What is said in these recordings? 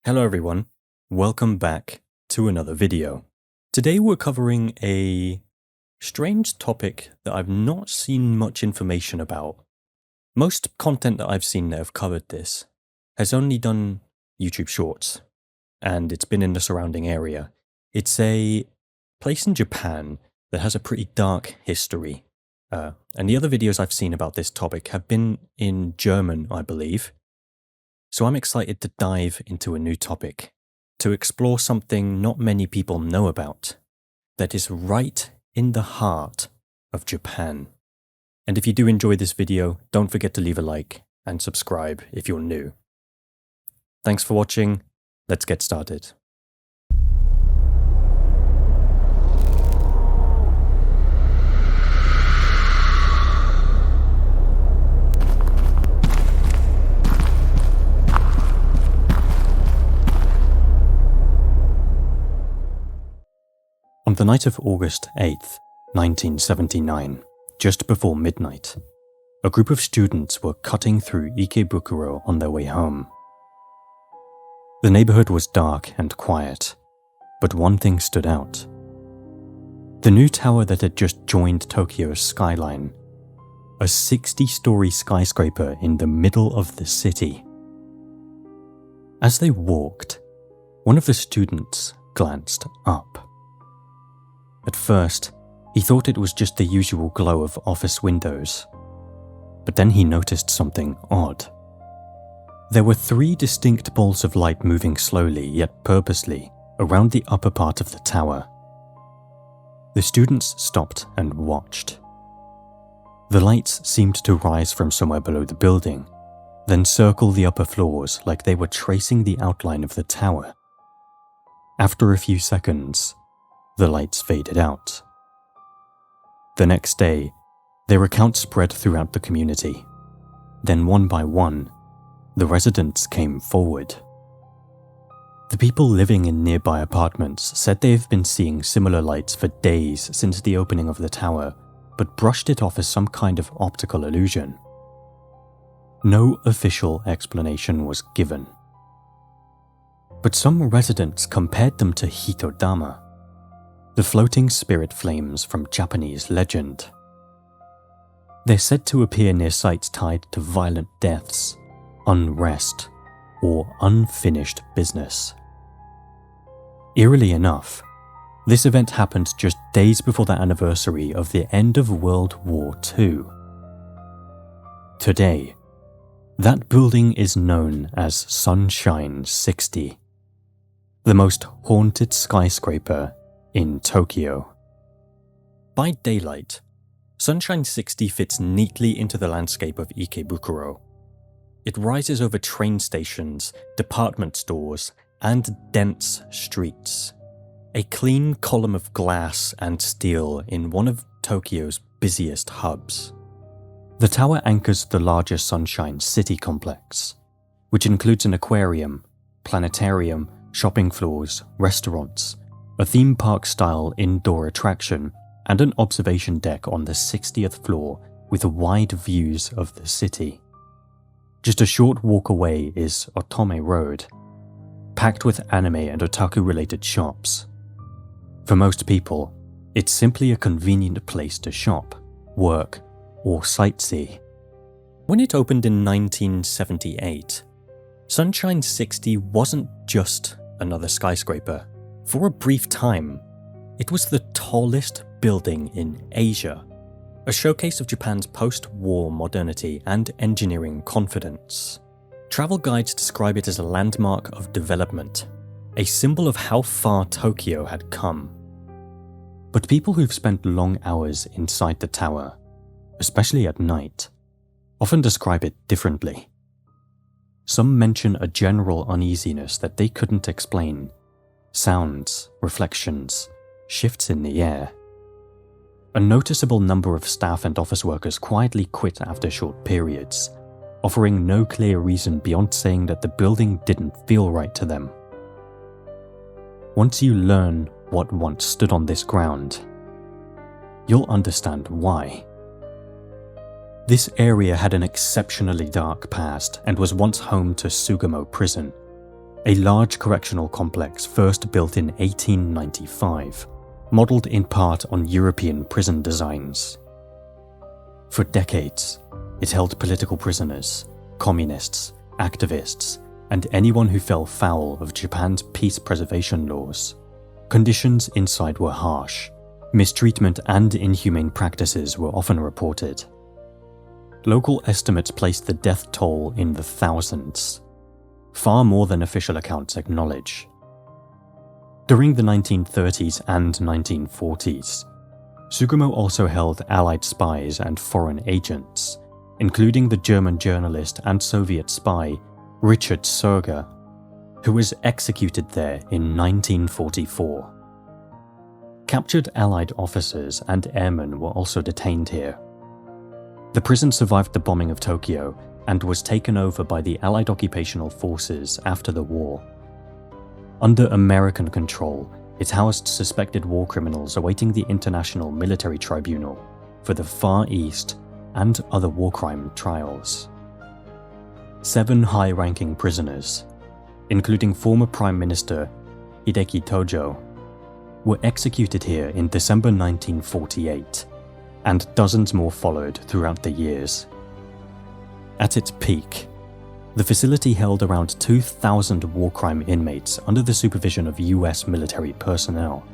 Hello everyone, welcome back to another video. Today we're covering a strange topic that I've not seen much information about. Most content that I've seen that have covered this has only done YouTube shorts, and it's been in the surrounding area. It's a place in Japan that has a pretty dark history, and the other videos I've seen about this topic have been in German, I believe. So I'm excited to dive into a new topic, to explore something not many people know about, that is right in the heart of Japan. And if you do enjoy this video, don't forget to leave a like and subscribe if you're new. Thanks for watching, let's get started. On the night of August 8th, 1979, just before midnight, a group of students were cutting through Ikebukuro on their way home. The neighborhood was dark and quiet, but one thing stood out. The new tower that had just joined Tokyo's skyline, a 60-story skyscraper in the middle of the city. As they walked, one of the students glanced up. At first, he thought it was just the usual glow of office windows. But then he noticed something odd. There were 3 distinct balls of light moving slowly yet purposely around the upper part of the tower. The students stopped and watched. The lights seemed to rise from somewhere below the building, then circle the upper floors like they were tracing the outline of the tower. After a few seconds, the lights faded out. The next day, their account spread throughout the community. Then one by one, the residents came forward. The people living in nearby apartments said they have been seeing similar lights for days since the opening of the tower, but brushed it off as some kind of optical illusion. No official explanation was given. But some residents compared them to Hitodama, the floating spirit flames from Japanese legend. They're said to appear near sites tied to violent deaths, unrest, or unfinished business. Eerily enough, this event happened just days before the anniversary of the end of World War II. Today, that building is known as Sunshine 60, the most haunted skyscraper in Tokyo. By daylight, Sunshine 60 fits neatly into the landscape of Ikebukuro. It rises over train stations, department stores, and dense streets. A clean column of glass and steel in one of Tokyo's busiest hubs. The tower anchors the larger Sunshine City complex, which includes an aquarium, planetarium, shopping floors, restaurants, a theme park-style indoor attraction, and an observation deck on the 60th floor with wide views of the city. Just a short walk away is Otome Road, packed with anime and otaku-related shops. For most people, it's simply a convenient place to shop, work, or sightsee. When it opened in 1978, Sunshine 60 wasn't just another skyscraper. For a brief time, it was the tallest building in Asia, a showcase of Japan's post-war modernity and engineering confidence. Travel guides describe it as a landmark of development, a symbol of how far Tokyo had come. But people who've spent long hours inside the tower, especially at night, often describe it differently. Some mention a general uneasiness that they couldn't explain. Sounds, reflections, shifts in the air. A noticeable number of staff and office workers quietly quit after short periods, offering no clear reason beyond saying that the building didn't feel right to them. Once you learn what once stood on this ground, you'll understand why. This area had an exceptionally dark past and was once home to Sugamo Prison, a large correctional complex first built in 1895, modelled in part on European prison designs. For decades, it held political prisoners, communists, activists, and anyone who fell foul of Japan's peace preservation laws. Conditions inside were harsh. Mistreatment and inhumane practices were often reported. Local estimates placed the death toll in the thousands, far more than official accounts acknowledge. During the 1930s and 1940s, Sugamo also held Allied spies and foreign agents, including the German journalist and Soviet spy Richard Serger, who was executed there in 1944. Captured Allied officers and airmen were also detained here. The prison survived the bombing of Tokyo and was taken over by the Allied occupational forces after the war. Under American control, it housed suspected war criminals awaiting the International Military Tribunal for the Far East and other war crime trials. 7 high-ranking prisoners, including former Prime Minister Hideki Tojo, were executed here in December 1948, and dozens more followed throughout the years. At its peak, the facility held around 2,000 war crime inmates under the supervision of US military personnel.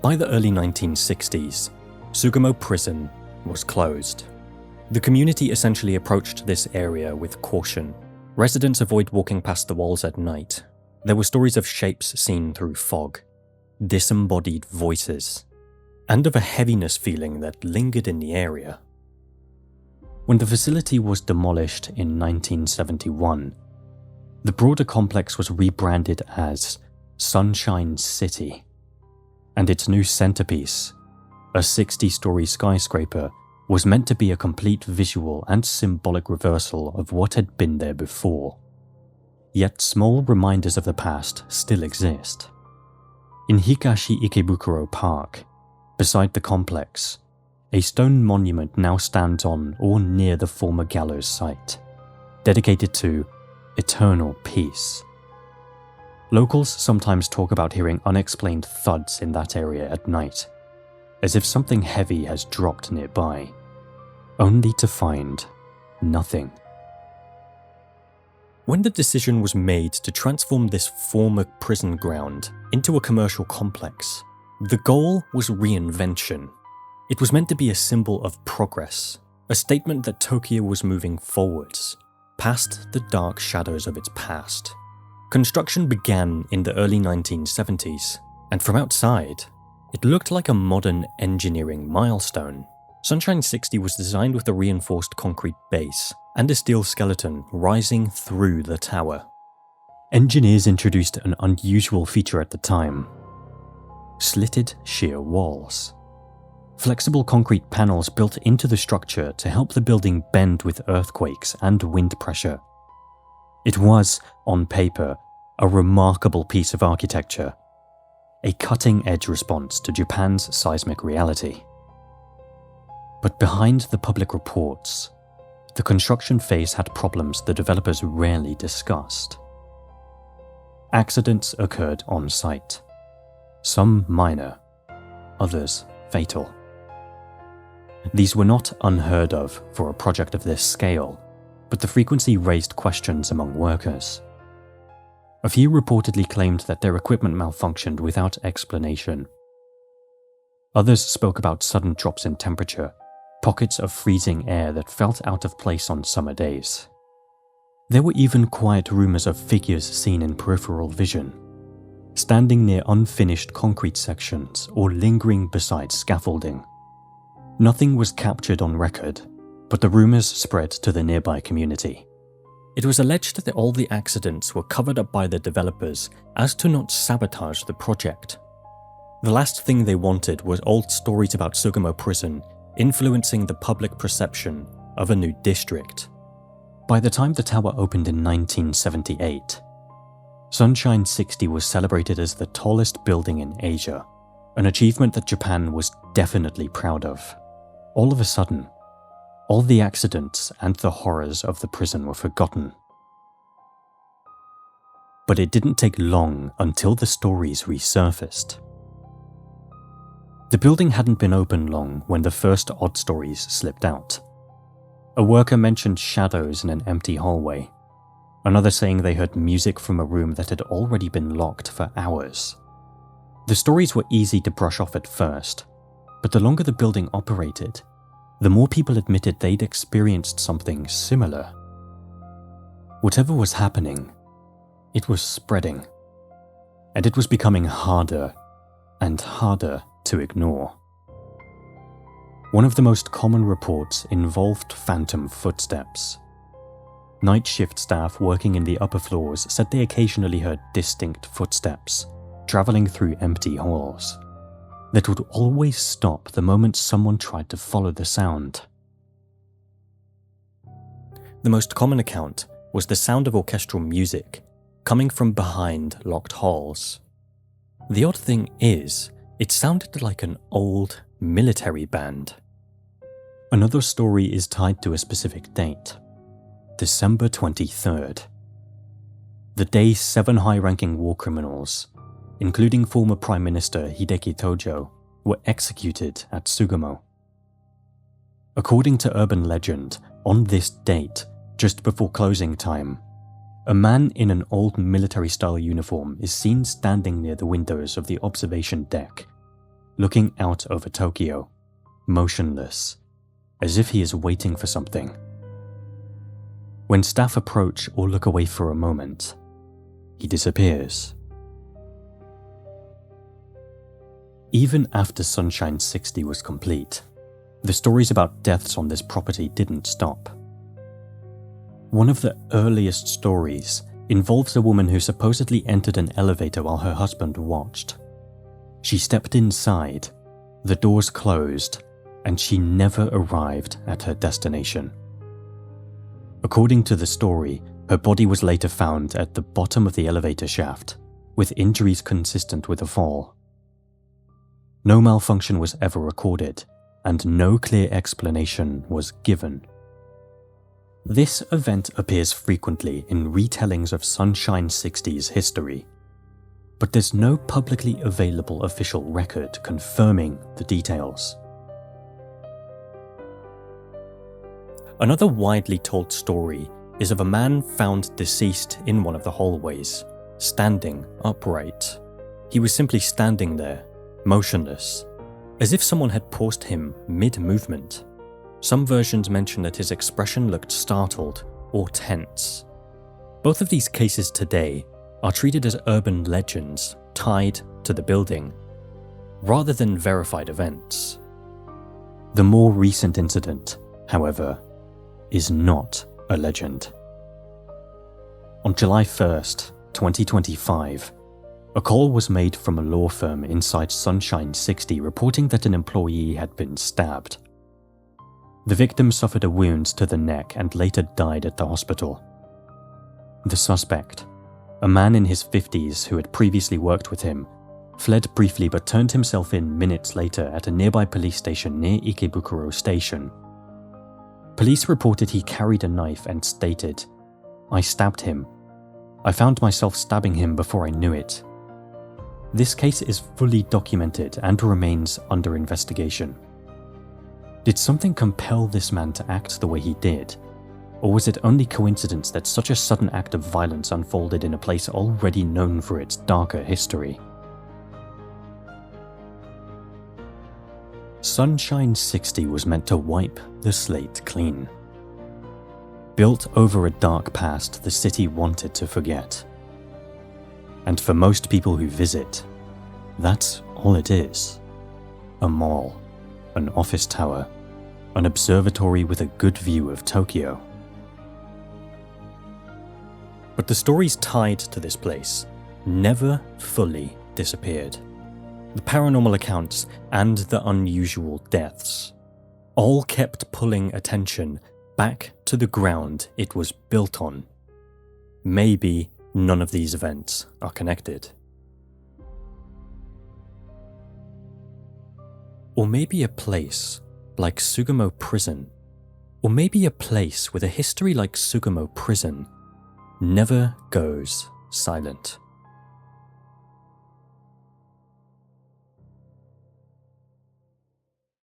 By the early 1960s, Sugamo Prison was closed. The community essentially approached this area with caution. Residents avoid walking past the walls at night. There were stories of shapes seen through fog, disembodied voices, and of a heaviness feeling that lingered in the area. When the facility was demolished in 1971, the broader complex was rebranded as Sunshine City, and its new centerpiece, a 60-story skyscraper, was meant to be a complete visual and symbolic reversal of what had been there before. Yet small reminders of the past still exist. In Hikashi Ikebukuro Park, beside the complex, a stone monument now stands on or near the former gallows site, dedicated to eternal peace. Locals sometimes talk about hearing unexplained thuds in that area at night, as if something heavy has dropped nearby, only to find nothing. When the decision was made to transform this former prison ground into a commercial complex, the goal was reinvention. It was meant to be a symbol of progress, a statement that Tokyo was moving forwards, past the dark shadows of its past. Construction began in the early 1970s, and from outside, it looked like a modern engineering milestone. Sunshine 60 was designed with a reinforced concrete base and a steel skeleton rising through the tower. Engineers introduced an unusual feature at the time: slitted shear walls. Flexible concrete panels built into the structure to help the building bend with earthquakes and wind pressure. It was, on paper, a remarkable piece of architecture, a cutting-edge response to Japan's seismic reality. But behind the public reports, the construction phase had problems the developers rarely discussed. Accidents occurred on site, some minor, others fatal. These were not unheard of for a project of this scale, but the frequency raised questions among workers. A few reportedly claimed that their equipment malfunctioned without explanation. Others spoke about sudden drops in temperature, pockets of freezing air that felt out of place on summer days. There were even quiet rumors of figures seen in peripheral vision, standing near unfinished concrete sections or lingering beside scaffolding. Nothing was captured on record, but the rumors spread to the nearby community. It was alleged that all the accidents were covered up by the developers as to not sabotage the project. The last thing they wanted was old stories about Sugamo Prison influencing the public perception of a new district. By the time the tower opened in 1978, Sunshine 60 was celebrated as the tallest building in Asia, an achievement that Japan was definitely proud of. All of a sudden, all the accidents and the horrors of the prison were forgotten. but it didn't take long until the stories resurfaced. The building hadn't been open long when the first odd stories slipped out. A worker mentioned shadows in an empty hallway, another saying they heard music from a room that had already been locked for hours. The stories were easy to brush off at first, but the longer the building operated, the more people admitted they'd experienced something similar. Whatever was happening, it was spreading, and it was becoming harder and harder to ignore. One of the most common reports involved phantom footsteps. Night shift staff working in the upper floors said they occasionally heard distinct footsteps traveling through empty halls that would always stop the moment someone tried to follow the sound. The most common account was the sound of orchestral music coming from behind locked halls. The odd thing is, it sounded like an old military band. Another story is tied to a specific date, December 23rd. The day 7 high-ranking war criminals, including former Prime Minister Hideki Tojo, were executed at Sugamo. According to urban legend, on this date, just before closing time, a man in an old military-style uniform is seen standing near the windows of the observation deck, looking out over Tokyo, motionless, as if he is waiting for something. When staff approach or look away for a moment, he disappears. Even after Sunshine 60 was complete, the stories about deaths on this property didn't stop. One of the earliest stories involves a woman who supposedly entered an elevator while her husband watched. She stepped inside, the doors closed, and she never arrived at her destination. According to the story, her body was later found at the bottom of the elevator shaft, with injuries consistent with a fall. No malfunction was ever recorded, and no clear explanation was given. This event appears frequently in retellings of Sunshine 60's history, but there's no publicly available official record confirming the details. Another widely told story is of a man found deceased in one of the hallways, standing upright. He was simply standing there, motionless, as if someone had paused him mid-movement. Some versions mention that his expression looked startled or tense. Both of these cases today are treated as urban legends tied to the building, rather than verified events. The more recent incident, however, is not a legend. On July 1st, 2025, a call was made from a law firm inside Sunshine 60 reporting that an employee had been stabbed. The victim suffered a wound to the neck and later died at the hospital. The suspect, a man in his 50s who had previously worked with him, fled briefly but turned himself in minutes later at a nearby police station near Ikebukuro Station. Police reported he carried a knife and stated, "I stabbed him. I found myself stabbing him before I knew it." This case is fully documented and remains under investigation. Did something compel this man to act the way he did? Or was it only coincidence that such a sudden act of violence unfolded in a place already known for its darker history? Sunshine 60 was meant to wipe the slate clean. Built over a dark past the city wanted to forget. And for most people who visit, that's all it is. A mall, an office tower, an observatory with a good view of Tokyo. But the stories tied to this place never fully disappeared. The paranormal accounts and the unusual deaths all kept pulling attention back to the ground it was built on. Maybe none of these events are connected. Or maybe a place like Sugamo Prison, or maybe a place with a history like Sugamo Prison never goes silent.